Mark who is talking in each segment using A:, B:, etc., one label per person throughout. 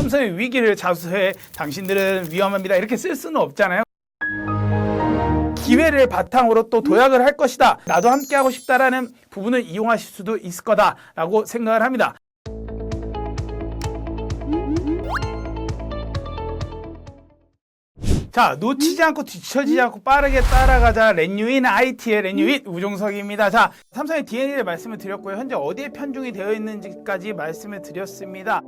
A: 삼성의 위기를 자수해 당신들은 위험합니다 이렇게 쓸 수는 없잖아요. 기회를 바탕으로 또 도약을 할 것이다. 나도 함께하고 싶다라는 부분을 이용하실 수도 있을 거다라고 생각을 합니다. 자, 놓치지 않고 뒤처지지 않고 빠르게 따라가자. 렌유인 IT의 렌유인 우종석입니다. 자, 삼성의 DNA를 말씀을 드렸고요. 현재 어디에 편중이 되어 있는지까지 말씀을 드렸습니다.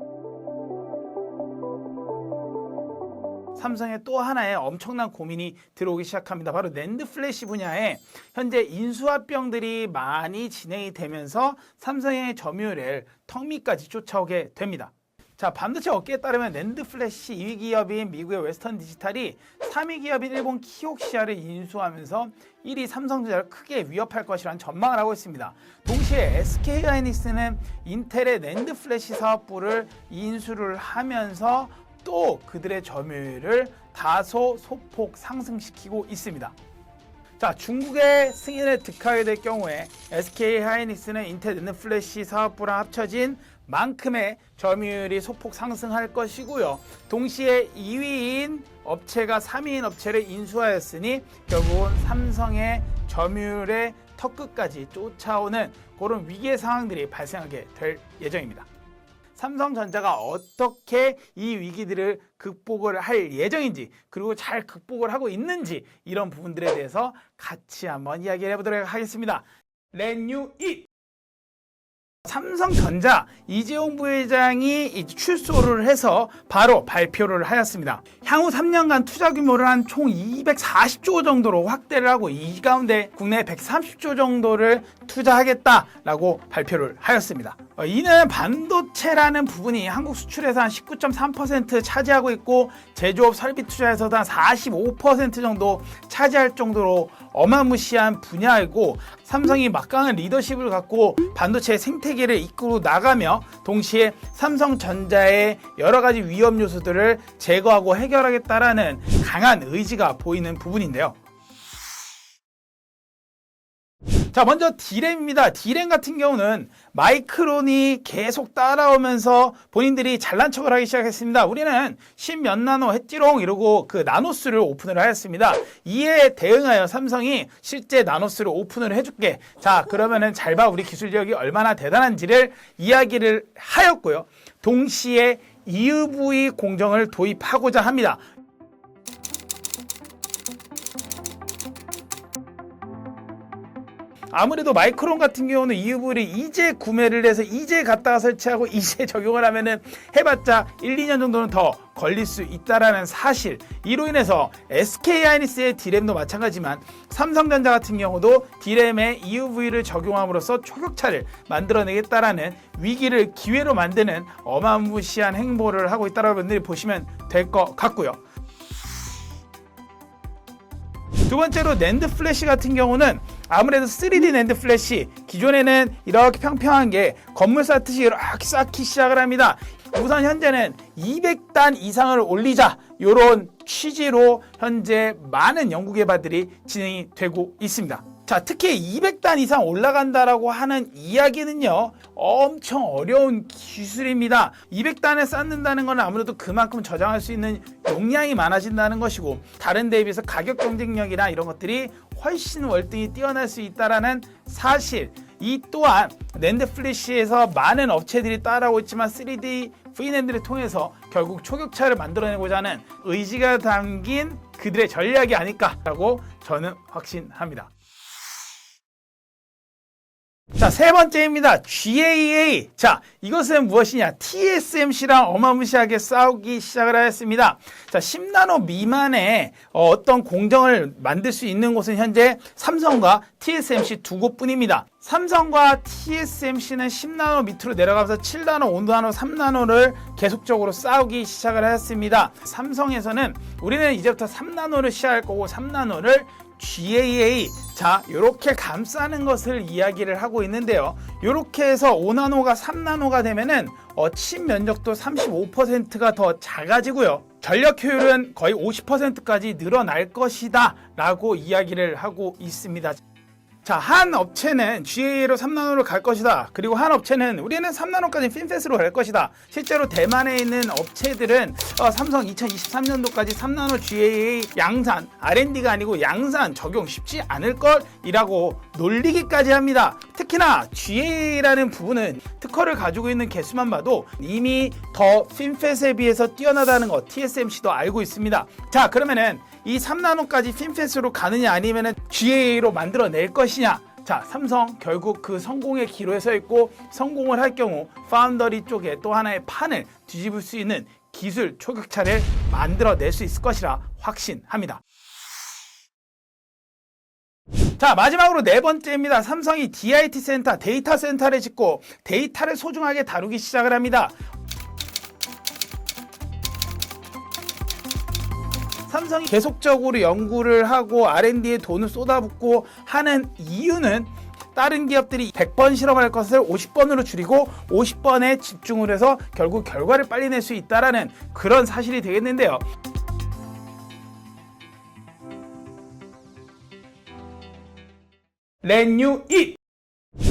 A: 삼성의 또 하나의 엄청난 고민이 들어오기 시작합니다. 바로 낸드 플래시 분야에 현재 인수합병들이 많이 진행이 되면서 삼성의 점유율을 턱 밑까지 쫓아오게 됩니다. 자, 반도체 업계에 따르면 낸드 플래시 2위 기업인 미국의 웨스턴 디지털이 3위 기업인 일본 키옥시아를 인수하면서 1위 삼성전자를 크게 위협할 것이라는 전망을 하고 있습니다. 동시에 SK 하이닉스는 인텔의 낸드 플래시 사업부를 인수를 하면서 또 그들의 점유율을 다소 소폭 상승시키고 있습니다. 자, 중국의 승인을 득하게 될 경우에 SK 하이닉스는 인텔 낸드 플래시 사업부랑 합쳐진 만큼의 점유율이 소폭 상승할 것이고요. 동시에 2위인 업체가 3위인 업체를 인수하였으니 결국은 삼성의 점유율의 턱끝까지 쫓아오는 그런 위기의 상황들이 발생하게 될 예정입니다. 삼성전자가 어떻게 이 위기들을 극복을 할 예정인지 그리고 잘 극복을 하고 있는지 이런 부분들에 대해서 같이 한번 이야기를 해보도록 하겠습니다. 렌유이 삼성전자 이재용 부회장이 출소를 해서 바로 발표를 하였습니다. 향후 3년간 투자 규모를 한 총 240조 정도로 확대를 하고 이 가운데 국내 130조 정도를 투자하겠다라고 발표를 하였습니다. 이는 반도체라는 부분이 한국 수출에서 한 19.3% 차지하고 있고 제조업 설비 투자에서도 한 45% 정도 차지할 정도로 어마무시한 분야이고 삼성이 막강한 리더십을 갖고 반도체 생태계를 이끌어 나가며 동시에 삼성전자의 여러 가지 위험 요소들을 제거하고 해결하겠다라는 강한 의지가 보이는 부분인데요. 자, 먼저 D램입니다. D램 같은 경우는 마이크론이 계속 따라오면서 본인들이 잘난 척을 하기 시작했습니다. 우리는 10몇 나노 했지롱 이러고 그 나노스를 오픈을 하였습니다. 이에 대응하여 삼성이 실제 나노스를 오픈을 해줄게. 자, 그러면은 잘 봐. 우리 기술력이 얼마나 대단한지를 이야기를 하였고요. 동시에 EUV 공정을 도입하고자 합니다. 아무래도 마이크론 같은 경우는 EUV를 이제 구매를 해서 이제 갖다가 설치하고 이제 적용을 하면은 해봤자 1, 2년 정도는 더 걸릴 수 있다라는 사실. 이로 인해서 SK 하이닉스의 D램도 마찬가지지만 삼성전자 같은 경우도 D램에 EUV를 적용함으로써 초격차를 만들어내겠다라는 위기를 기회로 만드는 어마무시한 행보를 하고 있다라고 분들이 보시면 될 것 같고요. 두 번째로 낸드 플래시 같은 경우는 아무래도 3D 낸드 플래시 기존에는 이렇게 평평한 게 건물 쌓듯이 이렇게 쌓기 시작을 합니다. 우선 현재는 200단 이상을 올리자 이런 취지로 현재 많은 연구 개발들이 진행이 되고 있습니다. 자, 특히 200단 이상 올라간다라고 하는 이야기는요 엄청 어려운 기술입니다. 200단을 쌓는다는 건 아무래도 그만큼 저장할 수 있는 용량이 많아진다는 것이고 다른 데에 비해서 가격 경쟁력이나 이런 것들이 훨씬 월등히 뛰어날 수 있다는 사실. 이 또한 낸드 플래시에서 많은 업체들이 따라오고 있지만 3D V낸드를 통해서 결국 초격차를 만들어내고자 하는 의지가 담긴 그들의 전략이 아닐까라고 저는 확신합니다. 자, 세 번째입니다. GAA. 자, 이것은 무엇이냐? TSMC랑 어마무시하게 싸우기 시작을 하였습니다. 자, 10나노 미만의 어떤 공정을 만들 수 있는 곳은 현재 삼성과 TSMC 두 곳뿐입니다. 삼성과 TSMC는 10나노 밑으로 내려가면서 7나노, 5나노, 3나노를 계속적으로 싸우기 시작을 하였습니다. 삼성에서는 우리는 이제부터 3나노를 시작할 거고 3나노를 GAA, 자, 요렇게 감싸는 것을 이야기를 하고 있는데요. 요렇게 해서 5나노가 3나노가 되면은 칩 면적도 35%가 더 작아지고요. 전력 효율은 거의 50%까지 늘어날 것이다 라고 이야기를 하고 있습니다. 자, 한 업체는 GAA로 3나노로 갈 것이다. 그리고 한 업체는 우리는 3나노까지 핀팻으로 갈 것이다. 실제로 대만에 있는 업체들은 삼성 2023년도까지 3나노 GAA 양산, R&D가 아니고 양산 적용 쉽지 않을 걸이라고 놀리기까지 합니다. 특히나 GAA라는 부분은 특허를 가지고 있는 개수만 봐도 이미 더 핀팻에 비해서 뛰어나다는 거 TSMC도 알고 있습니다. 자, 그러면은 이 3나노까지 핀팻으로 가느냐 아니면은 GAA로 만들어낼 것이냐. 자, 삼성 결국 그 성공의 기로에 서 있고 성공을 할 경우 파운더리 쪽에 또 하나의 판을 뒤집을 수 있는 기술 초격차를 만들어낼 수 있을 것이라 확신합니다. 자, 마지막으로 네 번째입니다. 삼성이 DIT 센터, 데이터 센터를 짓고 데이터를 소중하게 다루기 시작을 합니다. 삼성이 계속적으로 연구를 하고 R&D에 돈을 쏟아붓고 하는 이유는 다른 기업들이 100번 실험할 것을 50번으로 줄이고 50번에 집중을 해서 결국 결과를 빨리 낼 수 있다는 그런 사실이 되겠는데요. 렌유 2.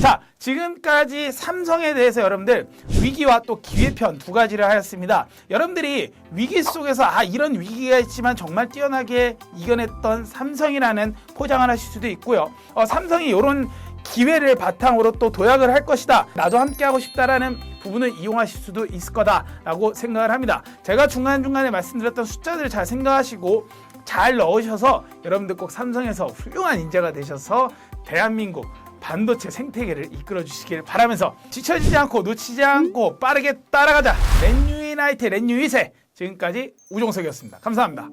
A: 자, 지금까지 삼성에 대해서 여러분들 위기와 또 기회편 두 가지를 하였습니다. 여러분들이 위기 속에서 이런 위기가 있지만 정말 뛰어나게 이겨냈던 삼성이라는 포장을 하실 수도 있고요. 삼성이 이런 기회를 바탕으로 또 도약을 할 것이다. 나도 함께하고 싶다라는 부분을 이용하실 수도 있을 거다라고 생각을 합니다. 제가 중간중간에 말씀드렸던 숫자들을 잘 생각하시고 잘 넣으셔서 여러분들 꼭 삼성에서 훌륭한 인재가 되셔서 대한민국 반도체 생태계를 이끌어 주시길 바라면서 지쳐지지 않고 놓치지 않고 빠르게 따라가자. 렌유이나이트 렌유이세. 지금까지 우종석이었습니다. 감사합니다.